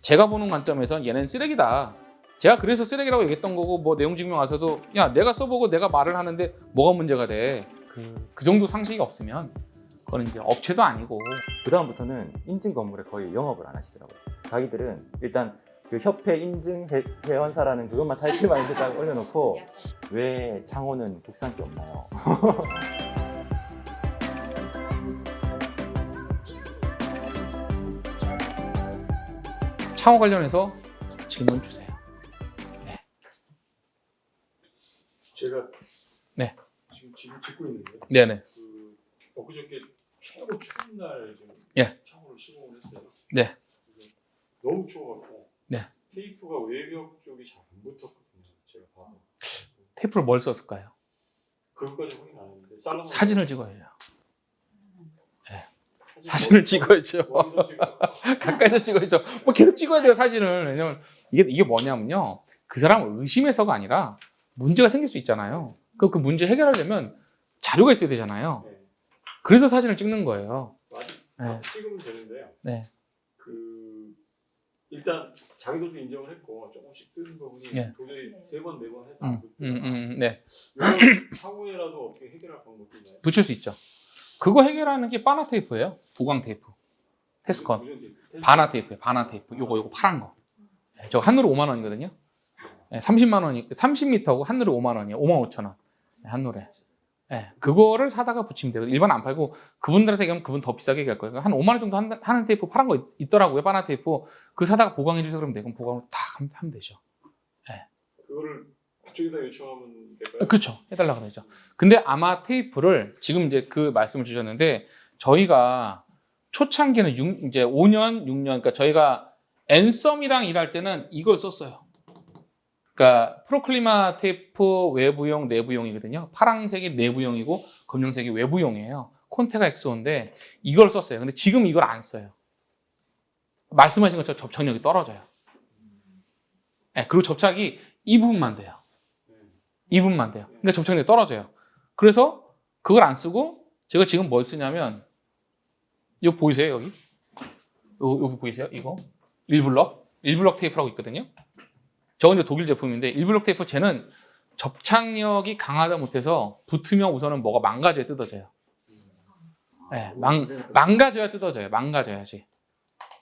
제가 보는 관점에선 얘는 쓰레기다. 제가 그래서 쓰레기라고 얘기했던 거고 뭐 내용 증명 와서도 야 내가 써보고 내가 말을 하는데 뭐가 문제가 돼. 그 정도 상식이 없으면 그건 이제 업체도 아니고. 그다음부터는 인증 건물에 거의 영업을 안 하시더라고요. 자기들은 일단 그 협회 인증 회원사라는 그것만 타이틀만 이렇게 딱 올려놓고 왜 창호는 국산 게 없나요? 창호 관련해서 질문 주세요. 제가 네. 지금 집을 짓고 있는데 네네. 엊그저께 최고 추운 날 좀 예. 창호를 시공을 했어요. 네. 너무 추워갖고 네. 테이프가 외벽 쪽이 잘 안 붙었거든요. 제가 봐도 테이프를 뭘 썼을까요? 그것까지 확인 안 했는데 잘라서 사진을 찍어야죠. 사진을 찍어야죠. 머리서 찍어. 가까이서 찍어야죠. 뭐 계속 찍어야 돼요, 사진을. 왜냐면 이게 뭐냐면요. 그 사람을 의심해서가 아니라 문제가 생길 수 있잖아요. 그 문제 해결하려면 자료가 있어야 되잖아요. 네. 그래서 사진을 찍는 거예요. 맞아. 찍으면 되는데요. 네. 일단 자기들도 인정을 했고 조금씩 뜨는 부분이 예. 도저히 3번, 4번 해도 안 붙더라고요. 네. 이걸 차후에라도 어떻게 해결할 방법이 있나요? 붙일 수 있죠. 그거 해결하는 게 바나 테이프예요. 부광 테이프. 테스컨. 무슨 테이프? 바나 테이프예요. 바나 테이프. 요거 파란 거. 저 한누로 5만 원이거든요. 30만 원이 30m고 한누로 5만 원이에요. 5만 5천 원. 한누에. 그거를 사다가 붙이면 돼요. 일반 안 팔고 그분들한테 가면 그분 더 비싸게 갈 거예요. 한 5만 원 정도 하는 테이프 파란 거 있더라고요. 바나 테이프. 그거 사다가 보강해 주세요. 그러면 돼요. 그럼 보강을 다 하면 되죠. 그거를 그쪽에다 요청하면 될까요? 그렇죠. 해달라 그러죠. 근데 아마 테이프를 지금 이제 그 말씀을 주셨는데 저희가 초창기는 이제 5년, 6년, 그러니까 저희가 앤썸이랑 일할 때는 이걸 썼어요. 그러니까 프로클리마 테이프 외부용, 내부용이거든요. 파란색이 내부용이고 검정색이 외부용이에요. 콘테가 엑소인데 이걸 썼어요. 근데 지금 이걸 안 써요. 말씀하신 것처럼 접착력이 떨어져요. 그리고 접착이 이 부분만 돼요. 이 부분만 돼요. 그러니까 접착력이 떨어져요. 그래서 그걸 안 쓰고 제가 지금 뭘 쓰냐면 이거 보이세요 여기? 여기 보이세요? 이거? 일블럭 테이프라고 있거든요. 저건 이제 독일 제품인데 일블럭 테이프 쟤는 접착력이 강하다 못해서 붙으면 우선은 뭐가 망가져야 뜯어져요. 망가져야 뜯어져요. 망가져야지.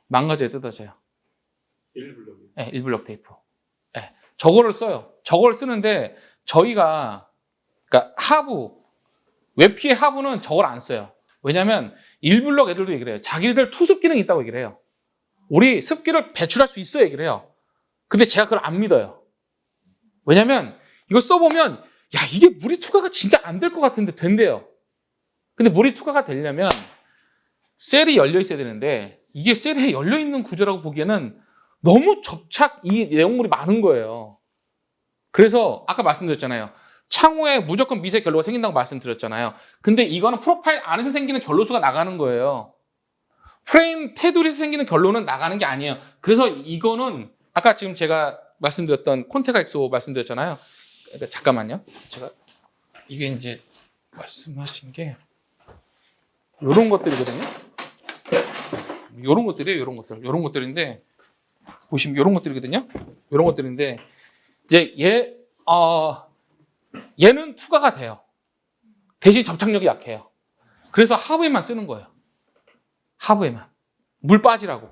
망가져야 뜯어져요. 일블럭이. 일블럭 테이프. 저거를 써요. 저걸 쓰는데 저희가 그러니까 웹피의 하부는 저걸 안 써요. 왜냐하면 일블럭 애들도 얘기를 해요. 자기들 투습 기능이 있다고 얘기를 해요. 우리 습기를 배출할 수 있어 얘기를 해요. 근데 제가 그걸 안 믿어요. 왜냐면 이거 써보면 야 이게 무리 투과가 진짜 안 될 것 같은데 된대요. 근데 무리 투과가 되려면 셀이 열려 있어야 되는데 이게 셀에 열려 있는 구조라고 보기에는 너무 이 내용물이 많은 거예요. 그래서 아까 말씀드렸잖아요. 창호에 무조건 미세 결로가 생긴다고 말씀드렸잖아요. 근데 이거는 프로파일 안에서 생기는 결로수가 나가는 거예요. 프레임 테두리에서 생기는 결로는 나가는 게 아니에요. 그래서 이거는 아까 지금 제가 말씀드렸던 콘테가 엑소 말씀드렸잖아요. 그러니까 잠깐만요. 제가 이게 이제 말씀하신 게 이런 것들이거든요. 이런 것들이에요. 이런 것들인데 보시면 이런 것들이거든요. 이런 것들인데 이제 얘는 투과가 돼요. 대신 접착력이 약해요. 그래서 하부에만 쓰는 거예요. 하부에만. 물 빠지라고.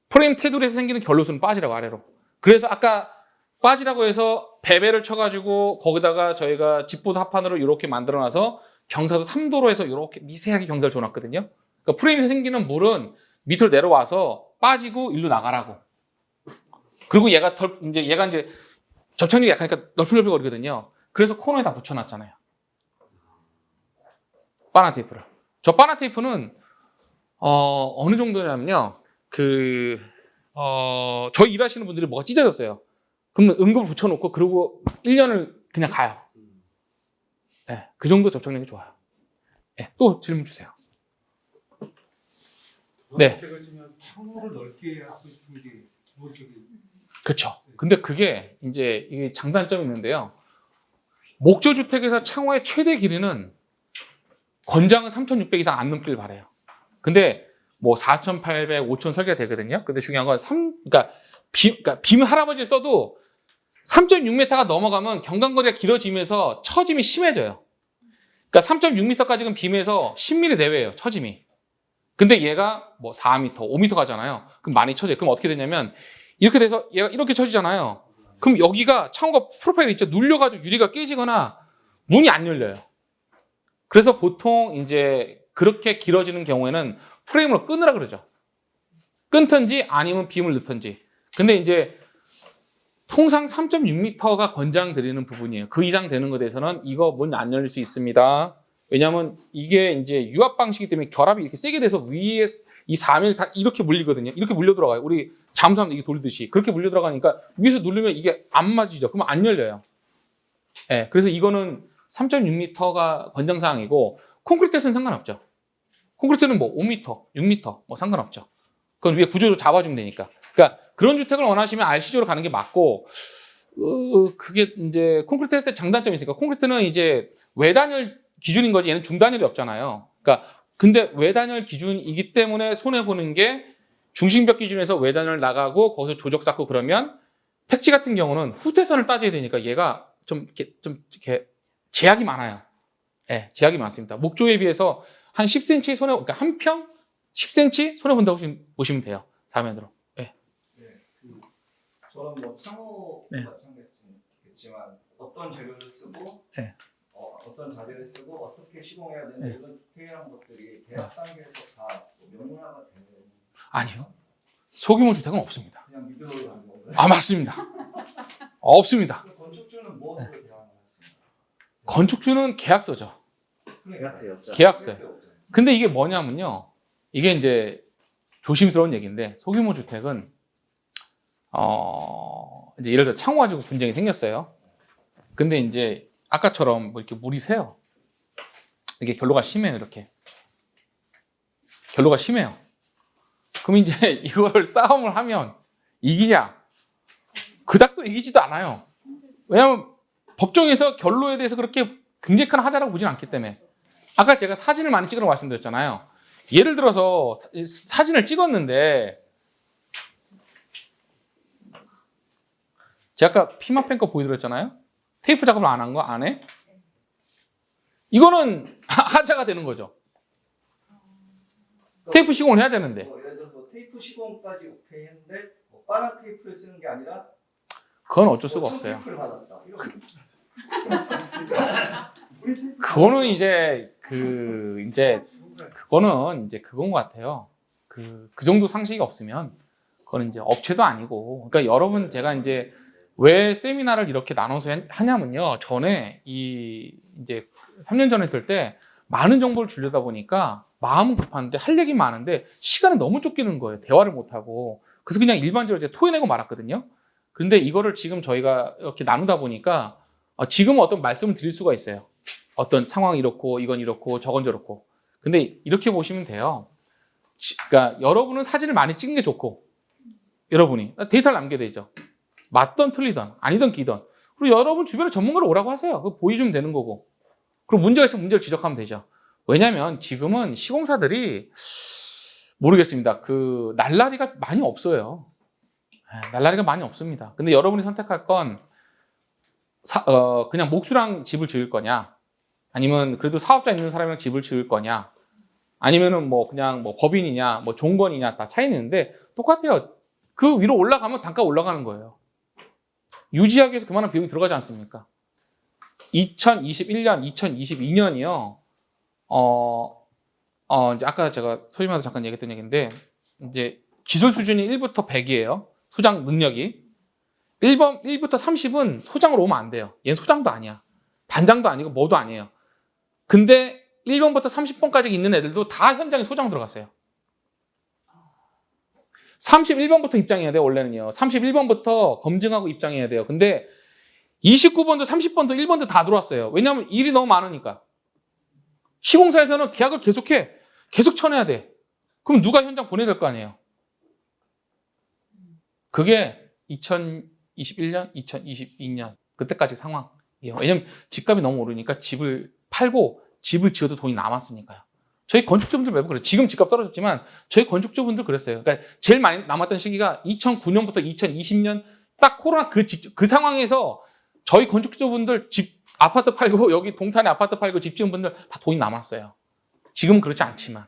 프레임 테두리에서 생기는 결로수는 빠지라고 아래로. 그래서 아까 빠지라고 해서 베벨을 쳐가지고 거기다가 저희가 집보드 합판으로 이렇게 만들어놔서 경사도 3도로 해서 이렇게 미세하게 경사를 줘놨거든요. 그러니까 프레임에서 생기는 물은 밑으로 내려와서 빠지고 일로 나가라고. 그리고 얘가 이제 접착력이 약하니까 널풀널풀거리거든요. 그래서 코너에 다 붙여놨잖아요. 바나 테이프를. 저 바나 테이프는 어느 정도냐면요. 저희 일하시는 분들이 뭐가 찢어졌어요. 그러면 응급을 붙여놓고 그리고 1년을 그냥 가요. 그 정도 접착력이 좋아요. 또 질문 주세요. 네. 창호를 넓게 하고 싶은 게 기본적인. 그렇죠. 근데 그게 이제 이게 장단점이 있는데요. 목조주택에서 창호의 최대 길이는 권장은 3,600 이상 안 넘기를 바래요. 근데 뭐 4,800, 5,000 설계가 되거든요. 근데 중요한 건 그러니까 빔 할아버지 써도 3.6m가 넘어가면 경관거리가 길어지면서 처짐이 심해져요. 그러니까 3.6m까지는 빔에서 10mm 내외예요, 처짐이. 근데 얘가 뭐 4m, 5m 가잖아요. 그럼 많이 쳐져요. 그럼 어떻게 되냐면 이렇게 돼서 얘가 이렇게 쳐지잖아요. 그럼 여기가 창호가 프로파일 있죠. 눌려가지고 유리가 깨지거나 문이 안 열려요. 그래서 보통 이제 그렇게 길어지는 경우에는 프레임으로 끊으라 그러죠. 끊든지 아니면 빔을 넣든지. 근데 이제 통상 3.6m가 권장드리는 부분이에요. 그 이상 되는 것에 대해서는 이거 문 안 열릴 수 있습니다. 왜냐하면 이게 이제 유압 방식이기 때문에 결합이 이렇게 세게 돼서 위에 이 4mm 다 이렇게 물리거든요. 이렇게 물려 들어가요. 우리 잠수하면 이게 돌듯이 그렇게 물려 들어가니까 위에서 누르면 이게 안 맞이죠. 그러면 안 열려요. 네, 그래서 이거는 3.6m가 권장사항이고 콘크리트에서는 상관없죠. 콘크리트는 뭐 5m, 6m 뭐 상관없죠. 그건 위에 구조로 잡아주면 되니까. 그러니까 그런 주택을 원하시면 RCG로 가는 게 맞고 그게 이제 콘크리트 했을 때 장단점이 있으니까 콘크리트는 이제 외단열 기준인 거지 얘는 중단열이 없잖아요. 그러니까 근데 외단열 기준이기 때문에 손해 보는 게 중심벽 기준에서 외단열 나가고 거기서 조적 쌓고 그러면 택지 같은 경우는 후퇴선을 따져야 되니까 얘가 좀 이렇게 제약이 많아요. 네, 제약이 많습니다. 목조에 비해서 한 10cm 손해, 그러니까 한 평 10cm 손해 본다고 보시면 돼요. 사면으로. 네. 저는 뭐 창호 네. 마찬가지겠지만 어떤 재료를 쓰고 네. 어떤 자재를 쓰고 어떻게 시공해야 되는 이런 디테일한 것들이 계약 단계에서 다 명문화가 되는 아니요. 소규모 주택은 없습니다. 그냥 미드로 가는 건가요? 아 맞습니다. 없습니다. 건축주는 무엇으로 대항하십니까? 건축주는 계약서죠. 계약서였죠. 계약서요. 근데 이게 뭐냐면요. 이게 이제 조심스러운 얘기인데 소규모 주택은 이제 예를 들어 창호 가지고 분쟁이 생겼어요. 근데 이제 아까처럼 뭐 이렇게 물이 새요. 이게 결로가 심해요. 이렇게 결로가 심해요. 그럼 이제 이거를 싸움을 하면 이기냐? 그닥 또 이기지도 않아요. 왜냐하면 법정에서 결로에 대해서 그렇게 굉장히 큰 하자라고 보진 않기 때문에. 아까 제가 사진을 많이 찍으라고 말씀드렸잖아요. 예를 들어서 사진을 찍었는데 제가 아까 피마펜 거 보여드렸잖아요. 테이프 작업을 안 한 거 안 해? 이거는 하자가 되는 거죠. 테이프 시공을 해야 되는데. 예를 들어 테이프 시공까지 오케이 했는데 빠른 테이프를 쓰는 게 아니라 그건 어쩔 수가 없어요. 테이프를 받았다. 그거는 이제 그거는 이제 그건 것 같아요. 그 정도 상식이 없으면 그거는 이제 업체도 아니고. 그러니까 여러분 제가 이제 왜 세미나를 이렇게 나눠서 하냐면요. 전에 이제 3년 전에 했을 때 많은 정보를 주려다 보니까 마음은 급한데 할 얘기 많은데 시간이 너무 쫓기는 거예요. 대화를 못 하고. 그래서 그냥 일반적으로 이제 토해내고 말았거든요. 그런데 이거를 지금 저희가 이렇게 나누다 보니까 지금은 어떤 말씀을 드릴 수가 있어요. 어떤 상황이 이렇고 이건 이렇고 저건 저렇고. 근데 이렇게 보시면 돼요. 그러니까 여러분은 사진을 많이 찍는 게 좋고 여러분이 데이터를 남겨야 되죠. 맞던 틀리던 아니던 기던. 그리고 여러분 주변에 전문가를 오라고 하세요. 그거 보여주면 되는 거고. 그리고 문제가 있으면 문제를 지적하면 되죠. 왜냐하면 지금은 시공사들이 모르겠습니다. 그 날라리가 많이 없어요. 날라리가 많이 없습니다. 근데 여러분이 선택할 건 그냥 목수랑 집을 지을 거냐, 아니면 그래도 사업자 있는 사람이랑 집을 지을 거냐, 아니면은 뭐 그냥 뭐 법인이냐, 뭐 종건이냐 다 차이는 있는데 똑같아요. 그 위로 올라가면 단가 올라가는 거예요. 유지하기 위해서 그만한 비용이 들어가지 않습니까? 2021년, 2022년이요. 이제 아까 제가 소임하다 잠깐 얘기했던 얘기인데 이제 기술 수준이 1부터 100이에요. 소장 능력이. 1부터 30은 소장으로 오면 안 돼요. 얘는 소장도 아니야. 반장도 아니고 뭐도 아니에요. 근데 1번부터 30번까지 있는 애들도 다 현장에 소장 들어갔어요. 31번부터 입장해야 돼요, 원래는요. 31번부터 검증하고 입장해야 돼요. 근데 29번도 30번도 1번도 다 들어왔어요. 왜냐하면 일이 너무 많으니까. 시공사에서는 계약을 계속해. 계속 쳐내야 돼. 그럼 누가 현장 보내야 될 거 아니에요. 그게 2021년, 2022년 그때까지 상황이에요. 왜냐하면 집값이 너무 오르니까 집을 팔고 집을 지어도 돈이 남았으니까요. 저희 건축주분들 매번 그래요. 지금 집값 떨어졌지만 저희 건축주분들 그랬어요. 그러니까 제일 많이 남았던 시기가 2009년부터 2020년 딱 코로나 그 상황에서 저희 건축주분들 집 아파트 팔고 여기 동탄에 아파트 팔고 집 지은 분들 다 돈이 남았어요. 지금은 그렇지 않지만.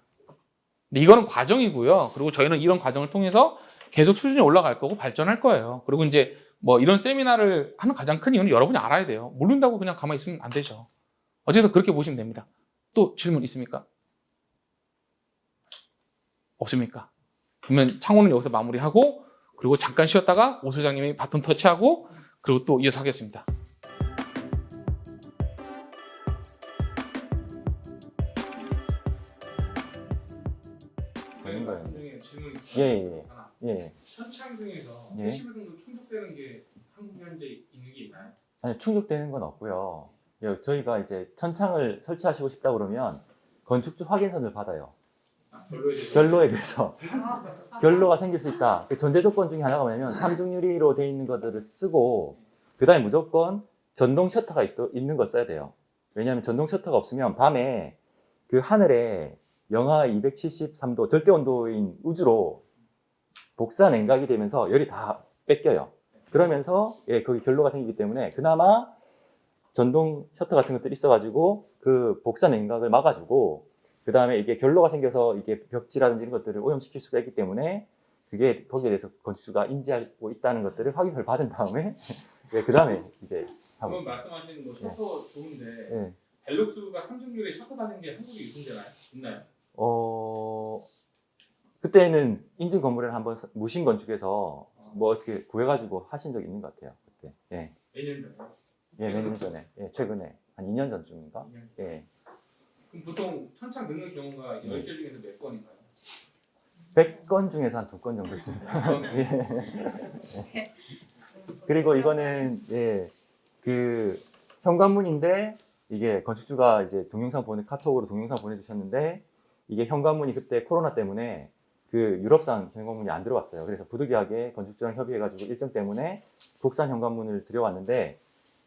근데 이거는 과정이고요. 그리고 저희는 이런 과정을 통해서 계속 수준이 올라갈 거고 발전할 거예요. 그리고 이제 뭐 이런 세미나를 하는 가장 큰 이유는 여러분이 알아야 돼요. 모른다고 그냥 가만히 있으면 안 되죠. 어쨌든 그렇게 보시면 됩니다. 또 질문 있습니까? 없습니까? 그러면 창호는 여기서 마무리하고 그리고 잠깐 쉬었다가 오 소장님이 바톤 터치하고 그리고 또 이어서 하겠습니다. 네, 말씀 중에 질문 예, 하나. 예. 천창 중에서 예. 80일 정도 충족되는 게 한국 현재 있는 게 있나요? 아니, 충족되는 건 없고요. 저희가 이제 천창을 설치하시고 싶다 그러면 건축주 확인서를 받아요. 별로에 대해서. 결로에 대해서 결로가 생길 수 있다. 그 전제 조건 중에 하나가 뭐냐면 삼중유리로 되어 있는 것들을 쓰고 그다음에 무조건 전동 셔터가 있는 걸 써야 돼요. 왜냐하면 전동 셔터가 없으면 밤에 그 하늘에 영하 273도 절대 온도인 우주로 복사 냉각이 되면서 열이 다 뺏겨요. 그러면서 거기 결로가 생기기 때문에 그나마 전동 셔터 같은 것들이 있어가지고 그 복사 냉각을 막아주고 그 다음에 이게 결로가 생겨서 이게 벽지라든지 이런 것들을 오염시킬 수가 있기 때문에 그게 거기에 대해서 건축주가 인지하고 있다는 것들을 확인을 받은 다음에 그 다음에 이제 하고 방금 말씀하신 뭐 셔터 좋은데 예. 벨룩스가 삼중유리 셔터 달린 게 한국에 유통되나요? 있나요? 그때는 인증 건물을 한번 무신 건축에서 뭐 어떻게 구해가지고 하신 적이 있는 것 같아요. 그때. 예. 매년 전에. 예, 몇 년 전에. 예, 최근에. 한 2년 전쯤인가? 예. 그럼 보통 천창 넣는 경우가 10개 중에서 몇 건인가요? 100건 중에서 한 2건 정도 있습니다. 예. 그리고 이거는, 예, 그, 현관문인데, 이게 건축주가 이제 카톡으로 동영상 보내주셨는데, 이게 현관문이 그때 코로나 때문에 그 유럽산 현관문이 안 들어왔어요. 그래서 부득이하게 건축주랑 협의해가지고 일정 때문에 국산 현관문을 들여왔는데,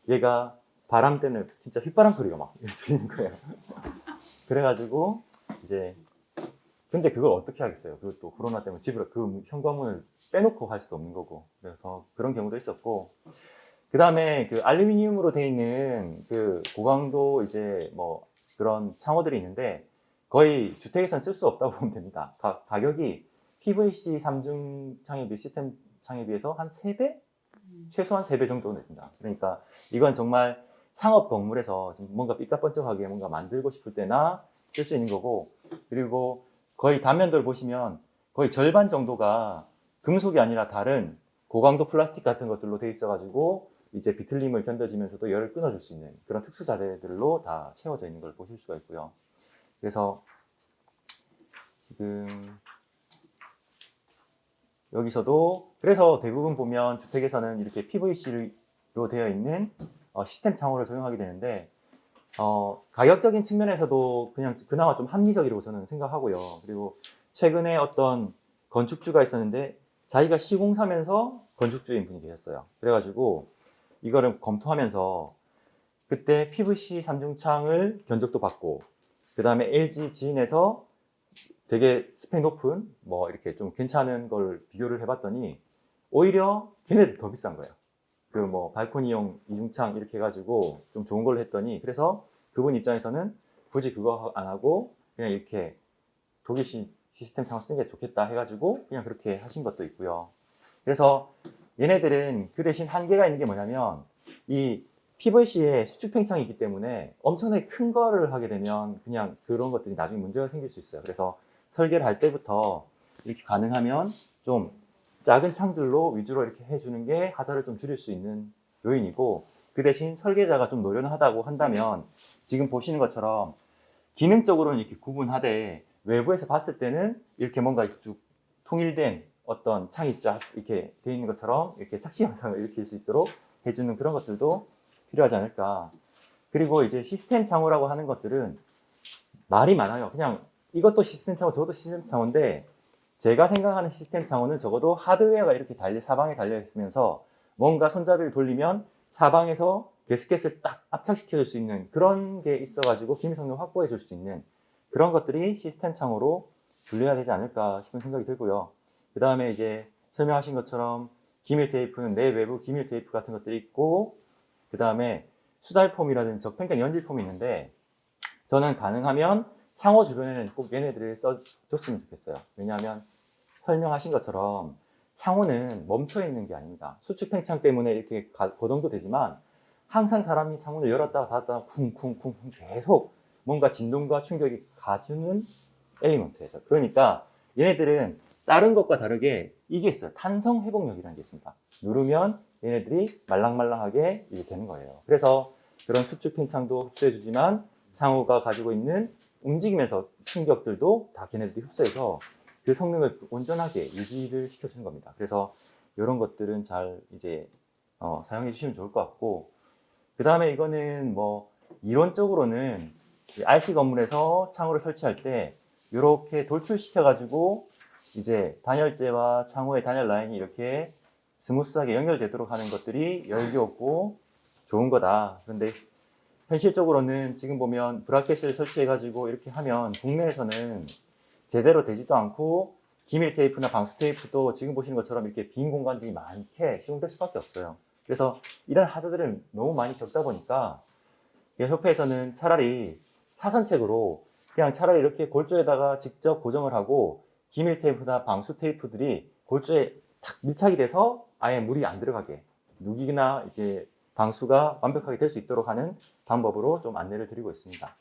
얘가 바람 때문에 진짜 휘바람 소리가 막 들리는 거예요. 그래가지고 이제 근데 그걸 어떻게 하겠어요? 그것도 코로나 때문에 집으로 그 현관문을 빼놓고 할 수도 없는 거고 그래서 그런 경우도 있었고 그 다음에 그 알루미늄으로 돼 있는 그 고강도 이제 뭐 그런 창호들이 있는데 거의 주택에서는 쓸 수 없다고 보면 됩니다. 가격이 PVC 3중 창에 비해 시스템 창에 비해서 한 3배? 최소한 3배 정도 됩니다. 그러니까 이건 정말 상업 건물에서 뭔가 삐까뻔쩍하게 뭔가 만들고 싶을 때나 쓸 수 있는 거고 그리고 거의 단면도를 보시면 거의 절반 정도가 금속이 아니라 다른 고강도 플라스틱 같은 것들로 돼 있어가지고 이제 비틀림을 견뎌지면서도 열을 끊어줄 수 있는 그런 특수 자재들로 다 채워져 있는 걸 보실 수가 있고요. 그래서 지금 여기서도 그래서 대부분 보면 주택에서는 이렇게 PVC로 되어 있는 시스템 창호를 적용하게 되는데 가격적인 측면에서도 그냥 그나마 좀 합리적이라고 저는 생각하고요. 그리고 최근에 어떤 건축주가 있었는데 자기가 시공사면서 건축주인 분이 계셨어요. 그래가지고 이거를 검토하면서 그때 PVC 3중창을 견적도 받고 그 다음에 LG 지인에서 되게 스펙 높은 뭐 이렇게 좀 괜찮은 걸 비교를 해봤더니 오히려 걔네들 더 비싼 거예요. 그 뭐 발코니용 이중창 이렇게 해가지고 좀 좋은 걸로 했더니 그래서 그분 입장에서는 굳이 그거 안 하고 그냥 이렇게 독일식 시스템 창을 쓰는 게 좋겠다 해가지고 그냥 그렇게 하신 것도 있고요. 그래서 얘네들은 그 대신 한계가 있는 게 뭐냐면 이 PVC에 수축팽창이 있기 때문에 엄청나게 큰 거를 하게 되면 그냥 그런 것들이 나중에 문제가 생길 수 있어요. 그래서 설계를 할 때부터 이렇게 가능하면 좀 작은 창들로 위주로 이렇게 해주는 게 하자를 좀 줄일 수 있는 요인이고 그 대신 설계자가 좀 노련하다고 한다면 지금 보시는 것처럼 기능적으로는 이렇게 구분하되 외부에서 봤을 때는 이렇게 뭔가 쭉 통일된 어떤 창이 쫙 이렇게 돼 있는 것처럼 이렇게 착시 현상을 일으킬 수 있도록 해주는 그런 것들도 필요하지 않을까. 그리고 이제 시스템 창호라고 하는 것들은 말이 많아요. 그냥 이것도 시스템 창호, 저것도 시스템 창호인데 제가 생각하는 시스템 창호는 적어도 하드웨어가 이렇게 사방에 달려 있으면서 뭔가 손잡이를 돌리면 사방에서 게스켓을 딱 압착시켜 줄 수 있는 그런 게 있어가지고 기밀 성능 확보해 줄 수 있는 그런 것들이 시스템 창호로 분류해야 되지 않을까 싶은 생각이 들고요. 그 다음에 이제 설명하신 것처럼 기밀 테이프는 내외부 기밀 테이프 같은 것들이 있고, 그 다음에 수달폼이라든지 적팽창 연질폼이 있는데, 저는 가능하면 창호 주변에는 꼭 얘네들을 써줬으면 좋겠어요. 왜냐하면 설명하신 것처럼 창호는 멈춰 있는 게 아닙니다. 수축 팽창 때문에 이렇게 고정도 되지만 항상 사람이 창문을 열었다가 닫았다가 쿵쿵쿵 계속 뭔가 진동과 충격이 가주는 엘리먼트에서. 그러니까 얘네들은 다른 것과 다르게 이게 있어요. 탄성 회복력이라는 게 있습니다. 누르면 얘네들이 말랑말랑하게 이렇게 되는 거예요. 그래서 그런 수축 팽창도 흡수해주지만 창호가 가지고 있는 움직이면서 충격들도 다 걔네들이 흡수해서 그 성능을 온전하게 유지를 시켜주는 겁니다. 그래서 이런 것들은 잘 이제 사용해 주시면 좋을 것 같고, 그 다음에 이거는 뭐 이론적으로는 RC 건물에서 창호를 설치할 때 이렇게 돌출시켜 가지고 이제 단열재와 창호의 단열 라인이 이렇게 스무스하게 연결되도록 하는 것들이 열기 없고 좋은 거다. 그런데 현실적으로는 지금 보면 브라켓을 설치해 가지고 이렇게 하면 국내에서는 제대로 되지도 않고, 기밀 테이프나 방수 테이프도 지금 보시는 것처럼 이렇게 빈 공간들이 많게 시공될 수밖에 없어요. 그래서 이런 하자들을 너무 많이 겪다 보니까 협회에서는 차라리 차선책으로 그냥 차라리 이렇게 골조에다가 직접 고정을 하고, 기밀 테이프나 방수 테이프들이 골조에 탁 밀착이 돼서 아예 물이 안 들어가게, 누기나 이게 방수가 완벽하게 될 수 있도록 하는 방법으로 좀 안내를 드리고 있습니다.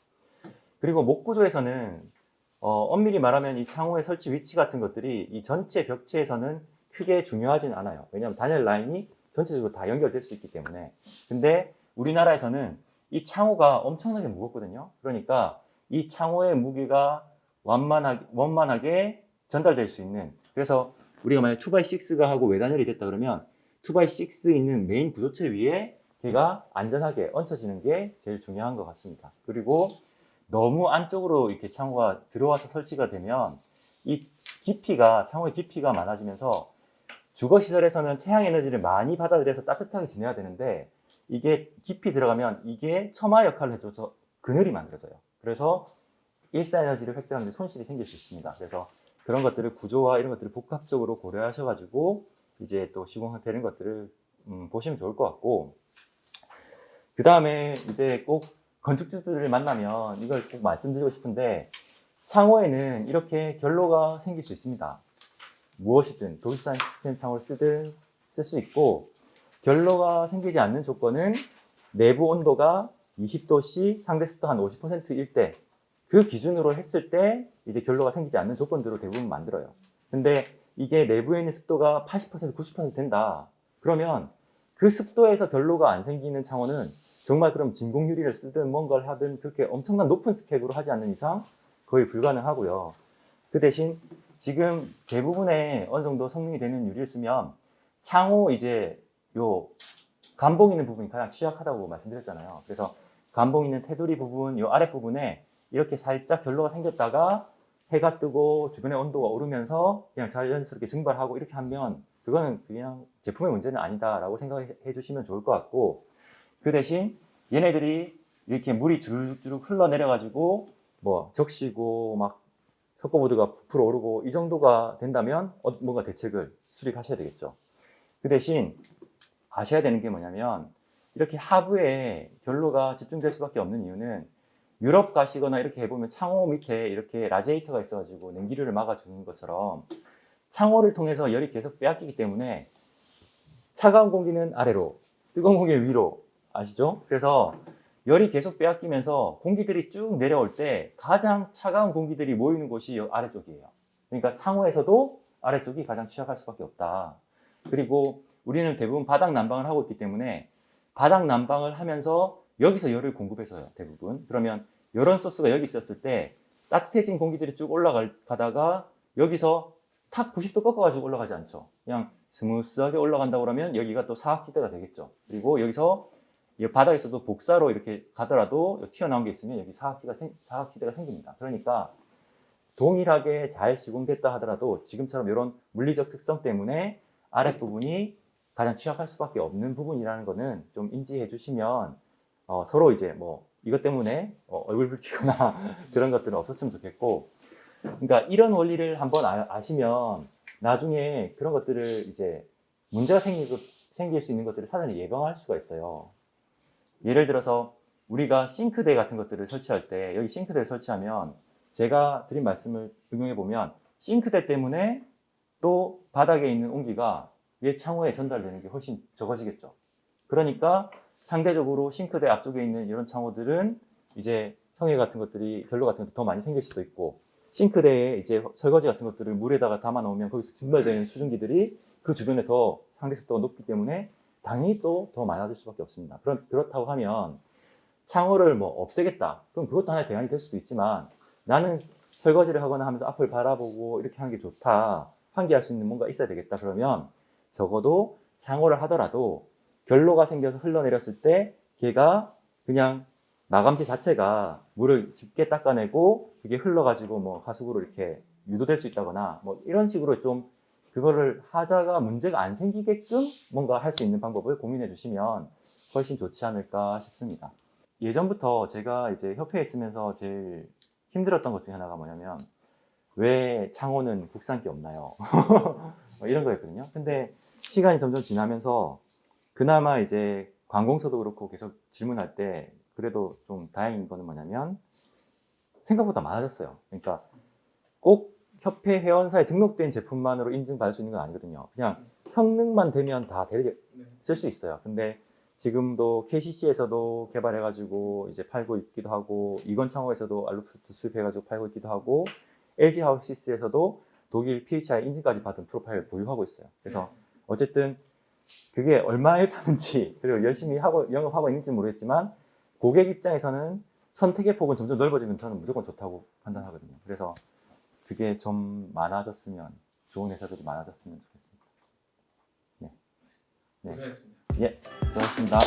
그리고 목 구조에서는 엄밀히 말하면 이 창호의 설치 위치 같은 것들이 이 전체 벽체에서는 크게 중요하진 않아요. 왜냐하면 단열 라인이 전체적으로 다 연결될 수 있기 때문에. 근데 우리나라에서는 이 창호가 엄청나게 무겁거든요. 그러니까 이 창호의 무게가 원만하게 전달될 수 있는, 그래서 우리가 만약 2x6가 하고 외단열이 됐다 그러면 2x6 있는 메인 구조체 위에 걔가 안전하게 얹혀지는 게 제일 중요한 것 같습니다. 그리고 너무 안쪽으로 이렇게 창호가 들어와서 설치가 되면 이 깊이가, 창호의 깊이가 많아지면서 주거시설에서는 태양 에너지를 많이 받아들여서 따뜻하게 지내야 되는데, 이게 깊이 들어가면 이게 처마 역할을 해줘서 그늘이 만들어져요. 그래서 일사 에너지를 획득하는 데 손실이 생길 수 있습니다. 그래서 그런 것들을, 구조와 이런 것들을 복합적으로 고려하셔가지고 이제 또 시공되는 것들을 보시면 좋을 것 같고, 그 다음에 이제 꼭 건축주들을 만나면 이걸 꼭 말씀드리고 싶은데, 창호에는 이렇게 결로가 생길 수 있습니다. 무엇이든 도시산 시스템 창호를 쓰든 쓸 수 있고, 결로가 생기지 않는 조건은 내부 온도가 20도씨, 상대 습도 한 50%일 때, 그 기준으로 했을 때 이제 결로가 생기지 않는 조건들로 대부분 만들어요. 근데 이게 내부에 있는 습도가 80%, 90% 된다. 그러면 그 습도에서 결로가 안 생기는 창호는 정말 그럼 진공 유리를 쓰든 뭔가를 하든 그렇게 엄청난 높은 스펙으로 하지 않는 이상 거의 불가능하고요. 그 대신 지금 대부분의 어느 정도 성능이 되는 유리를 쓰면 창호 이제 요 감봉 있는 부분이 가장 취약하다고 말씀드렸잖아요. 그래서 감봉 있는 테두리 부분, 요 아랫 부분에 이렇게 살짝 결로가 생겼다가 해가 뜨고 주변의 온도가 오르면서 그냥 자연스럽게 증발하고 이렇게 하면 그거는 그냥 제품의 문제는 아니다라고 생각해 주시면 좋을 것 같고, 그 대신 얘네들이 이렇게 물이 주룩주룩 흘러내려가지고 뭐 적시고 막 석고보드가 부풀어 오르고 이 정도가 된다면 뭔가 대책을 수립하셔야 되겠죠. 그 대신 아셔야 되는 게 뭐냐면, 이렇게 하부에 결로가 집중될 수밖에 없는 이유는, 유럽 가시거나 이렇게 해보면 창호 밑에 이렇게 라지에이터가 있어가지고 냉기류를 막아주는 것처럼 창호를 통해서 열이 계속 빼앗기기 때문에 차가운 공기는 아래로, 뜨거운 공기는 위로, 아시죠? 그래서 열이 계속 빼앗기면서 공기들이 쭉 내려올 때 가장 차가운 공기들이 모이는 곳이 아래쪽이에요. 그러니까 창호에서도 아래쪽이 가장 취약할 수밖에 없다. 그리고 우리는 대부분 바닥 난방을 하고 있기 때문에 바닥 난방을 하면서 여기서 열을 공급해서요, 대부분. 그러면 이런 소스가 여기 있었을 때 따뜻해진 공기들이 쭉 올라가다가 여기서 탁 90도 꺾어가지고 올라가지 않죠. 그냥 스무스하게 올라간다고 그러면 여기가 또 사각지대가 되겠죠. 그리고 여기서 이 바닥에서도 복사로 이렇게 가더라도 튀어나온 게 있으면 여기 사각지대가 생깁니다. 그러니까 동일하게 잘 시공됐다 하더라도 지금처럼 이런 물리적 특성 때문에 아랫부분이 가장 취약할 수밖에 없는 부분이라는 거는 좀 인지해 주시면 서로 이제 뭐 이것 때문에 얼굴 붉히거나 그런 것들은 없었으면 좋겠고, 그러니까 이런 원리를 한번 아시면 나중에 그런 것들을 이제 문제가 생길 수 있는 것들을 사전에 예방할 수가 있어요. 예를 들어서 우리가 싱크대 같은 것들을 설치할 때, 여기 싱크대를 설치하면 제가 드린 말씀을 응용해 보면 싱크대 때문에 또 바닥에 있는 온기가 위에 창호에 전달되는 게 훨씬 적어지겠죠. 그러니까 상대적으로 싱크대 앞쪽에 있는 이런 창호들은 이제 성에 같은 것들이, 결로 같은 것들이 더 많이 생길 수도 있고, 싱크대에 이제 설거지 같은 것들을 물에다가 담아 놓으면 거기서 증발되는 수증기들이 그 주변에 더 상대 습도가 높기 때문에 당연히 또 더 많아질 수밖에 없습니다. 그렇다고 하면 창호를 뭐 없애겠다. 그럼 그것도 하나의 대안이 될 수도 있지만, 나는 설거지를 하거나 하면서 앞을 바라보고 이렇게 하는 게 좋다. 환기할 수 있는 뭔가 있어야 되겠다. 그러면 적어도 창호를 하더라도 결로가 생겨서 흘러내렸을 때 걔가 그냥 마감재 자체가 물을 쉽게 닦아내고 그게 흘러가지고 뭐 하수구로 이렇게 유도될 수 있다거나 뭐 이런 식으로 좀 그거를 하자가 문제가 안 생기게끔 뭔가 할 수 있는 방법을 고민해 주시면 훨씬 좋지 않을까 싶습니다. 예전부터 제가 이제 협회에 있으면서 제일 힘들었던 것 중에 하나가 뭐냐면, 왜 창호는 국산기 없나요? 뭐 이런 거였거든요. 근데 시간이 점점 지나면서 그나마 이제 관공서도 그렇고 계속 질문할 때 그래도 좀 다행인 거는 뭐냐면 생각보다 많아졌어요. 그러니까 꼭 협회 회원사에 등록된 제품만으로 인증받을 수 있는 건 아니거든요. 그냥 성능만 되면 다 쓸 수 있어요. 근데 지금도 KCC에서도 개발해가지고 이제 팔고 있기도 하고, 이건 창호에서도 알루프트 수입해가지고 팔고 있기도 하고, LG 하우시스에서도 독일 PHI 인증까지 받은 프로파일을 보유하고 있어요. 그래서 어쨌든 그게 얼마에 파는지, 그리고 열심히 영업하고 있는지 모르겠지만 고객 입장에서는 선택의 폭은 점점 넓어지면 저는 무조건 좋다고 판단하거든요. 그래서 그게 좀 많아졌으면, 좋은 회사들이 많아졌으면 좋겠습니다. 네. 고생했습니다. 예, 수고하셨습니다.